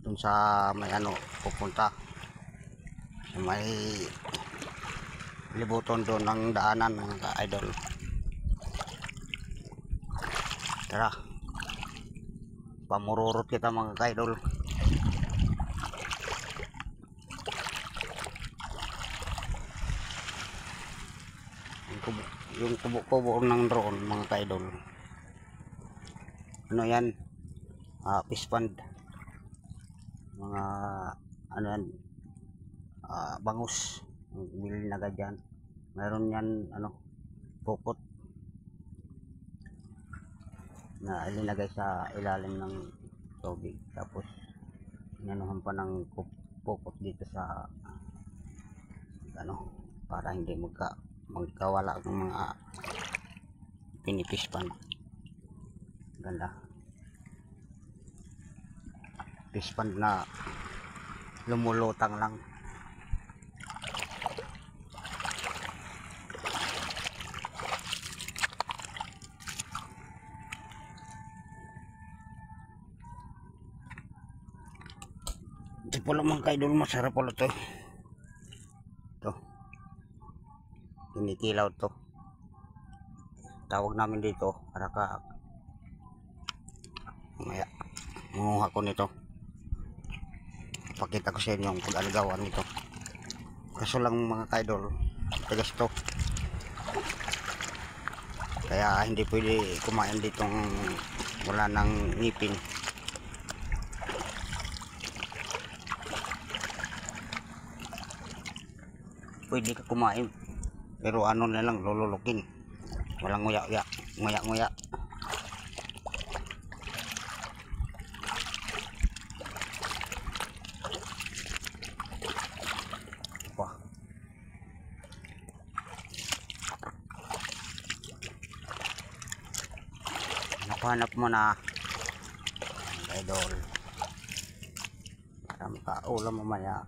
dun sa may ano pupunta sa may libuton doon ng daanan mga ka-idol. Tara, pamururot kita mga ka-idol. Yung kubo-kubo ng drone mga ka-idol, ano yan, fish pond, mga ano yan, bangus bilhin agad yan. Meron yan ano, pupot na ilinagay sa ilalim ng tubig, tapos inanuhan pa ng pupot dito sa ano para hindi magkawala ng mga pinifish pond. Ganda, fish pond na lumulutang lang. Ito pala mga ka-idol, masarap pala to. Ito, kinikilaw to, tawag namin dito. Para ka mamaya manguha ko nito, pakita ko sa inyo ang pag-alagawan nito. Kaso lang mga ka-idol, tigas to, kaya hindi pwede kumain ditong wala ng ngipin. Pwede ka kumain pero ano na lang, lululukin, walang nguya-nguya, nguya-nguya. Wah, hanap mo na idol para makaulam mamaya.